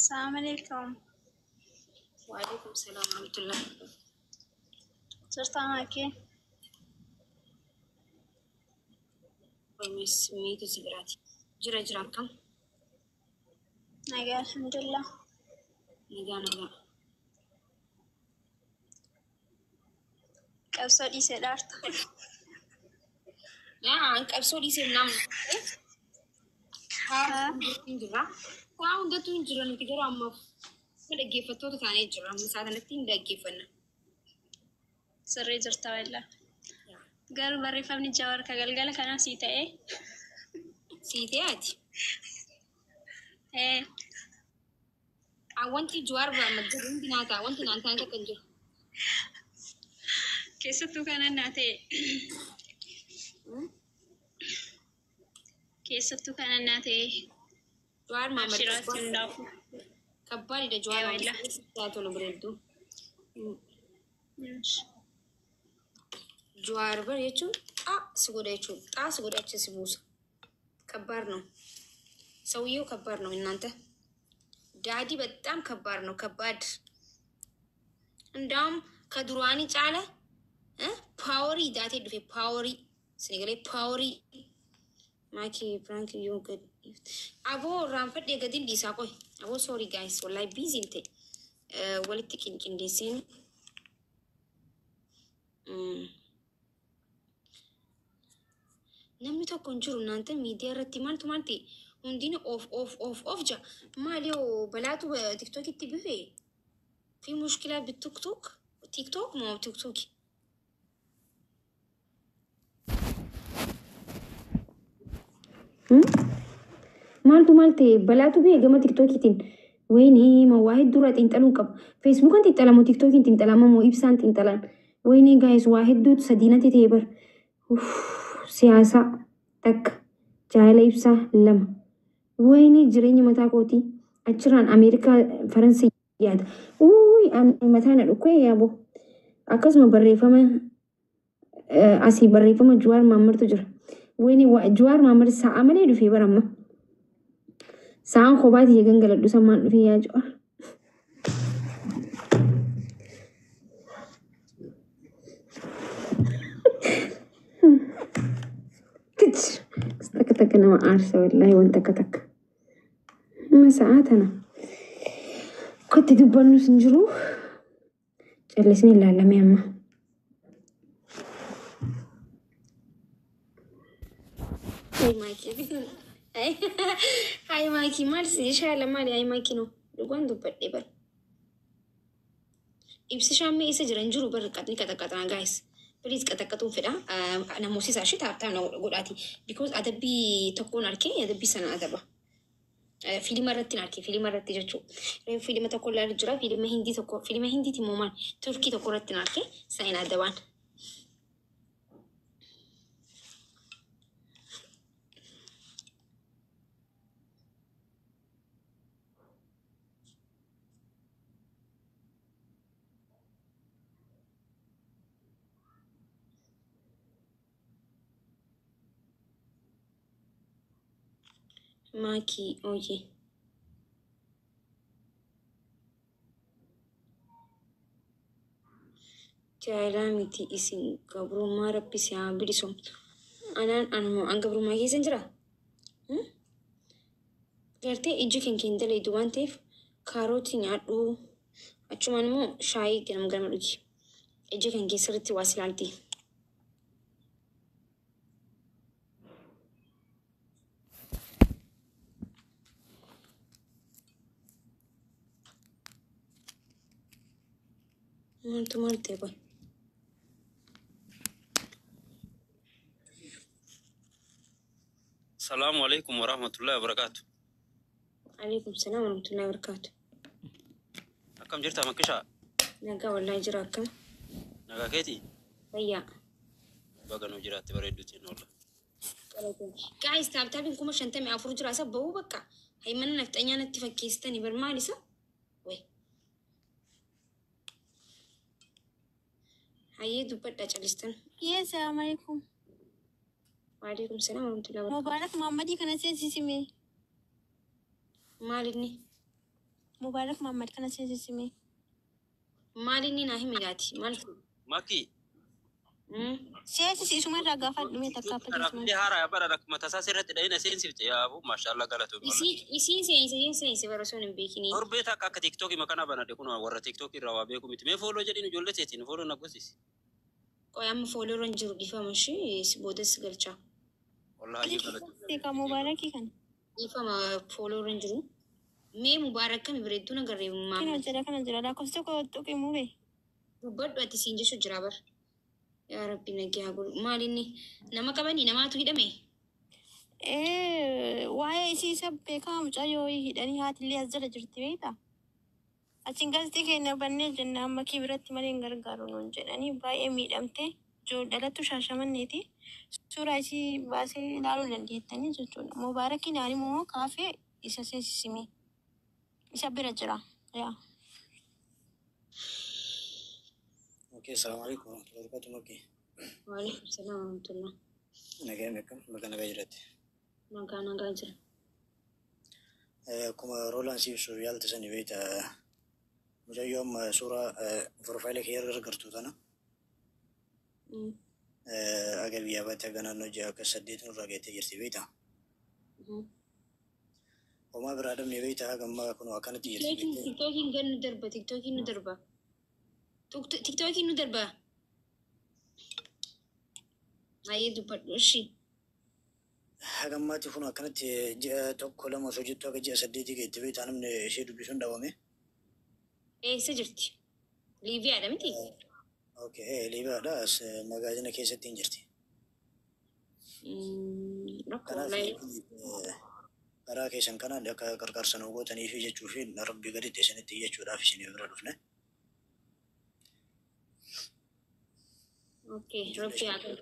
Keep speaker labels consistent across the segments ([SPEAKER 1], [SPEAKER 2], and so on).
[SPEAKER 1] السلام عليكم.
[SPEAKER 2] وعليكم السلام ورحمة الله.
[SPEAKER 1] صرت معك
[SPEAKER 2] ويمس ميتو سيجراتي جرا كم
[SPEAKER 1] نجا الحمد لله.
[SPEAKER 2] نجا
[SPEAKER 1] كبسة دي سدارت
[SPEAKER 2] يا عنك أبصر يصير نام ها جرا واو ده تون جرا نتجرا أما ولا جيفة توت ثاني جرا مساعدة نتين ده جيفنا
[SPEAKER 1] سري جرت ولا قال بري فمني جوار كقلقلك أنا سيتا
[SPEAKER 2] سيتياتي
[SPEAKER 1] إيه
[SPEAKER 2] أوانتي جوار بمجرين بناتا أوانتي نانتان كنجر
[SPEAKER 1] كيستو كان ناتي كيستو كان ناتي
[SPEAKER 2] جوار ما
[SPEAKER 1] شرات
[SPEAKER 2] مرتبط
[SPEAKER 1] ندافو
[SPEAKER 2] كباري ده جوار ما
[SPEAKER 1] ولا
[SPEAKER 2] مرتبط بريدو جوار بريتشو سقوليتشو سقوليتشو سبوس كبارنو سويو كبارنو من نانته دادي بتام كبارنو كباد عندهم كدرواني تعالى باوري داتي دفي باوري سنقولي باوري ماكي فرانكي يو good أبو رامفت دي قدين دي ساقوي أبو sorry guys والله busy انتي ولدتي كنديسين namni tokko hin jiru naanta miidiyaa irratti maalti hundina of ja maaliyo balaatu tiktokitti bife fi mushkilaa tiktok moo tiktoki maalti balaatu bife gama tiktokitiin wayni ma waa hedduu irraa xiinxaluun qaba feesbuukan xiinxalamu tiktokiin xiinxalama moo ibsaan xiinxalan wayni gaayis waa hedduutu sadiinatti ta'e bar siyaasaa takka jaala ibsaa lama wayni jireenya mataa kootii achirraan Ameerikaa Faransii yaada mataa na dhukkee yaabo akkasuma barreeffama asii barreeffama Jawaar Maammartu jira wayni Jawaar Maammar sa'a malee dhufee baramma sa'aan kophaati gangaladhu sammaan dhufee yaa Jawaar takka nama aarsa wallaahi waan takka sa'aatana kotti dubbannus hin jiru callisni ilaalame amma Hai Maki maal si shaala maali hai Maki no dhugaan dubbadhe bar ibsi shaammee isa jiran jiru bar qatni qaxaqaxaa guys please qaxaqatuun fedha namoosisaa shi taaptaa na godhaati because adabbii tokkoon arkee adabbii sana adaba fiilima irratti arkee fiilima irratti jechuudha fiilima tokko ilaalu jira fiilima hindiiti immoo maal turkii tokko irratti arkee sana adabaan Maki oye jaalaa miti isin gabrummaa rabbisi haa bilisomtu an gabrummaa keessan jira gartee ijji kenkeen dalaydu waan ta'eef kaarootii nyaadhu achumaan immoo shaayii ganama dhugi ijji kenkee sirriitti waa silaalti. Maaltu boy.
[SPEAKER 3] السلام عليكم ورحمة الله وبركاته.
[SPEAKER 2] عليكم السلام ورحمة الله وبركاته.
[SPEAKER 3] أكم جرت مكشة؟
[SPEAKER 2] نجا والله جراكم.
[SPEAKER 3] نجا كيتي؟
[SPEAKER 2] ويا.
[SPEAKER 3] بقى نجرات بريدوتين والله.
[SPEAKER 2] guys taabtaabiin kuma 54 jira asa bahuu bakka haymana nafxanyaa natti fakkeessitanii bar maalisa way hayyee dubbadha callistan
[SPEAKER 1] السلام عليكم.
[SPEAKER 2] وعليكم السلام ورحمة الله وبركاته.
[SPEAKER 1] مبارك محمدي كان سيسي
[SPEAKER 2] maal inni
[SPEAKER 4] مبارك محمد كان سيسمي
[SPEAKER 2] مالي ناهي ميلاتي مالك
[SPEAKER 3] ماكي
[SPEAKER 4] سياسي اسمه رقافة دمية تكافة اسمه
[SPEAKER 3] دي هارا برا ما تساسر تدين سنسيف يا ابو ما شاء الله قالت
[SPEAKER 2] يسين برسون بيكني
[SPEAKER 3] أربعة كا تيك توك ما كنا بنا دكنا ورا تيك توك روا بيكم متى فولو جدين جولة تيتين فولو نقصيس
[SPEAKER 2] قيام فولو رنجر ديفا ماشي سبودس قلچا
[SPEAKER 3] والله أجيب لك
[SPEAKER 4] تيكا مبارك كان
[SPEAKER 2] ديفا ما فولو رنجر مي مبارك كم بريدونا غريب ما
[SPEAKER 4] كنا جرا لا كوستو توكي موبي
[SPEAKER 2] بدو اتسينجه شو جرابر يا ربي نجي هقول ماليني نما كبني نما تو هدمي
[SPEAKER 4] واي سي سب بكام جايو يدني هات اللي هزر جرتي بيتا أتشنغلتي كنا بني جنة أما كبرت مرين غرغرون جناني باي ميدمتي جو دلتو شاشمن نيتي سورايسي باسي دارو لنديتني جوجون مبارك ناري مو كافي إساسي سيمي إسابي رجرا يا
[SPEAKER 5] اوكي السلام عليكم ورحمة الله وبركاته. اوكي
[SPEAKER 2] وعليكم السلام ورحمة الله
[SPEAKER 5] انا جاي منكم مكان غيرت
[SPEAKER 2] ما كان غاجر
[SPEAKER 5] كما رولان سيف سوريال تسني بيت مجا يوم صورة بروفايلك هي رقرتو تانا اگر بيا باتا غنا نوجا كسديت نراجيت جرتي بيتا وما برادم ني بيتا غما كنو كانت جرتي بيتا
[SPEAKER 2] تيك توكين غن دربا تيك توكين دربا تيك توكين دربا هاي دبت وشي
[SPEAKER 5] هغما تكونو كانت جا توكو لما سوجتو جا سديتي جرتي بيتا انا من شي دبلشون داومي
[SPEAKER 2] ايه سجرتي ليبيا دمتي
[SPEAKER 5] اوكي ايه ليبيا داس مغازنا كيستين جرتي
[SPEAKER 2] ركو
[SPEAKER 5] كان
[SPEAKER 2] لا
[SPEAKER 5] karaa keessan kanaan akka gargaarsa nu gootanii fi jechuuf rabbi gadi teessanitti jechuudhaaf isin bira dhufne.
[SPEAKER 2] اوكي ربي عطاك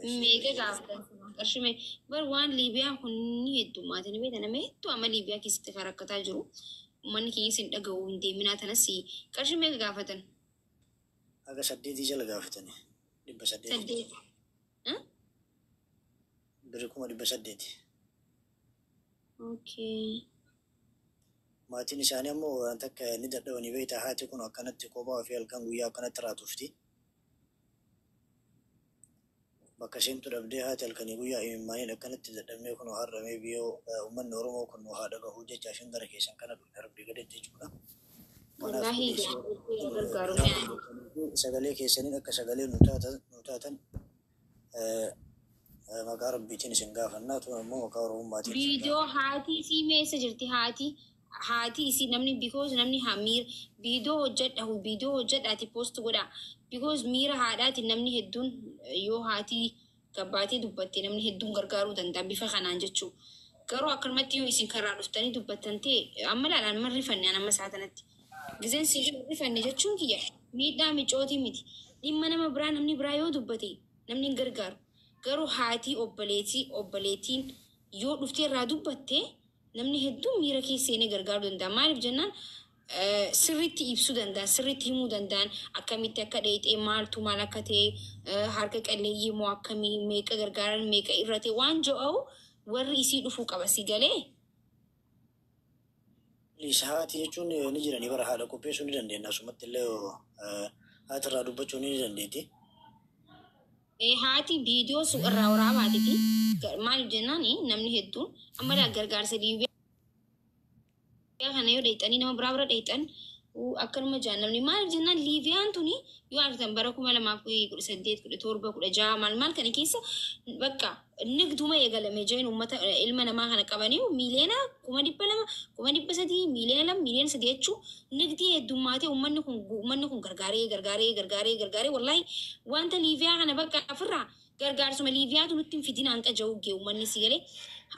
[SPEAKER 2] ميجا قافتا قرشمي بر وان ليبيا كوني هدو ما تني بيت انا ميتو اما ليبيا كيس تفرقتا جرو من كي سن دغو اندي منا تنسي قرشمي قافتن
[SPEAKER 5] Aga saddeetii jala gaafatanii 800
[SPEAKER 2] سديت
[SPEAKER 5] biri 800.
[SPEAKER 2] اوكي
[SPEAKER 5] Maatiin isaanii ammoo waan takka ni dadhabanii beektaa haati kun akkanatti kophaa fi halkan guyyaa akkanatti raatufti. Bakka isheentu dhabdee haati halkanii guyyaa imimmaaniin akkanatti dadhabnee kun har'amee biyyoo uummanni Oromoo kun haadha gahuu jecha isheen gara keessan kana dhufne rabbi gadeetti jechuudha.
[SPEAKER 2] والله غرغارو
[SPEAKER 5] Sagalee keessaniin akka sagalee nu taatan maqaa rabbiitiin isin gaafannaa tun ammoo maqaa Oromummaatiin isin
[SPEAKER 2] فيديو هاتي سي مسجرتي هاتي سي نمني because نمني همير فيديو وجد هو فيديو وجد اتي بوست غدا because ميرا هاداتي نمني هدون يو هاتي كباتي دبتي نمني هدون غرغارو دندا بيفا خنان جچو غرو اكرمتي يو اسين كرا دفتني دبتنتي املا انا مرفني انا مساتنتي غزين سيجو رفني جچون كيا ميدا ميچوتي ميتي لمنا مبرا نمني برايو دبتي نمني غرغار غرو هاتي اوبليتين yoo dhuftee irraa dubbatte namni hedduun miira keessa seenee gargaaruu danda'a. Maaliif jennaan sirriitti ibsuu danda'an, sirriitti himuu danda'an akkamitti akka dheexee maaltu maal akka ta'e harka qalleeyyii moo akkamii meeqa gargaaran meeqa irra ta'e waan jo'awu warri isii dhufuu qaba si galee.
[SPEAKER 5] haati jechuun ni jiranii bara haadha qopheessuu ni dandeenya. Asumatti illee haati irraa dubbachuu ni dandeetti.
[SPEAKER 2] Haati viidiyoo sun irraa waraabaatiti. Maaliif jennaan namni hedduun amma gargaarsa liiviyaa kana yoo dheexanii nama biraa bira dheexan akkanuma jaan namni maaliif jennaan liiviyaan tuni yoo argitan bara 2018 17 maal kana keessa bakka nigduma eegalame jeen uummata ilma namaa kana qabanii miiliyoona 200,000 miiliyoona 2 jechuu nigdii heddummaatee uummanni kun gargaaree wallahi wanta liiviyaa kana bakka afirraa gargaarsuma liiviyaatu nutti hin fidin hanqa ja'uu gee uummanni si galee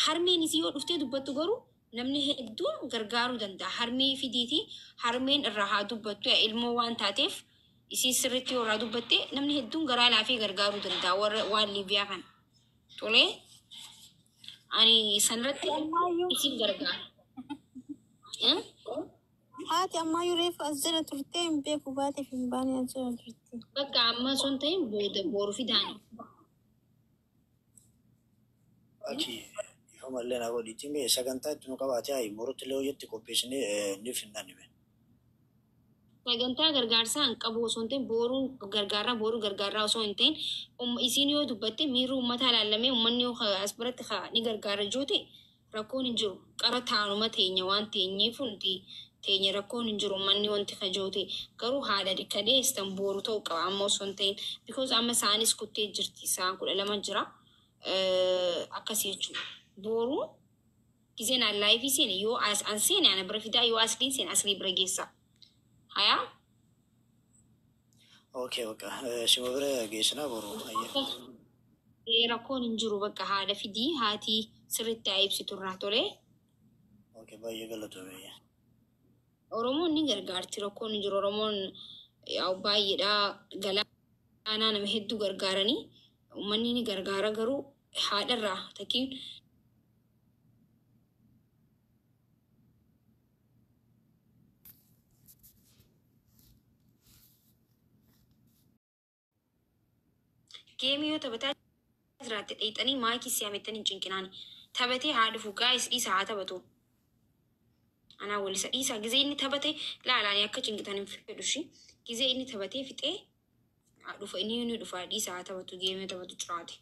[SPEAKER 2] harmeen isii yoo dhuftee dubbattu garuu namni hedduun gargaaruu danda'a. Harmee fidiiti harmeen irraa haa dubbattu ilmoo waan taateef isii sirriitti yoo irraa dubbatte namni hedduun garaa laafee gargaaruu danda'a waan liiviyaa kana. Tolee ani sanirratti isin gargaara.
[SPEAKER 4] haati ammayyuu reefu as jala turtee hin beeku baateef hin baane as jala turte.
[SPEAKER 2] Bakka amma sun ta'in booda boru fidaani.
[SPEAKER 5] Achi أكمل لنا أقول يتيمي سكنتات نقابات هاي مرت له يتكو بيسني نفنا نبي
[SPEAKER 2] sagantaa gargaarsaan qabu osoo hin ta'in booruu gargaaraa osoo hin ta'in isiin yoo dubbatte miirri uummataa ilaallamee uummanni yoo as biratti ni gargaara joote rakkoon hin jiru. Qara taanuma teenya waan teenyeef hundi teenya rakkoon hin jiru uummanni wanti kajoote garuu haadha dhikkadee istan booruu ta'uu qaba amma osoo hin ta'in because amma isaanis kuttee jirti isaan 12 jira akkasii jechuudha. Booruu giseen allaayifii seene yoo an seene ana bira fidaa yoo asliin seene aslii bira geessa. Haya?
[SPEAKER 5] أوكي سمبرة جيسنا برو
[SPEAKER 2] rakkoon hin jiru bakka haadha fidii haati sirriitti ibsitu irraa tole.
[SPEAKER 5] أوكي باي قلتو بيا
[SPEAKER 2] Oromoon ni gargaarti rakkoon hin jiru Oromoon baay'eedha galaanaa nama hedduu gargaaranii uummanni ni gargaara garuu haadharraa takkiin geemii yoo taphataa jiraate dheexanii maayikii siyaamettanii cinqinaan taphatee haa dhufu gaayis dhiisa haa taphatu. Anaa walisa dhiisa gizee inni taphate laalaanii akka cinqitan hin fedhushi gizee inni taphatee fixee dhufa inni dhufa dhiisa haa taphatu geemii taphatu jiraate.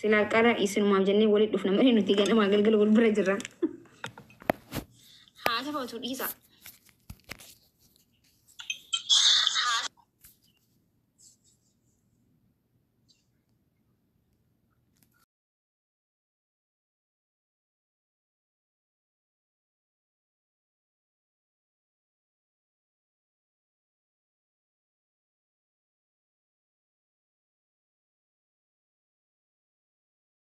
[SPEAKER 2] Silaa qara isinumaaf jennee walitti dhufna malee nuti ganamaa galgala wal bira jirra. Haa taphatu dhiisa.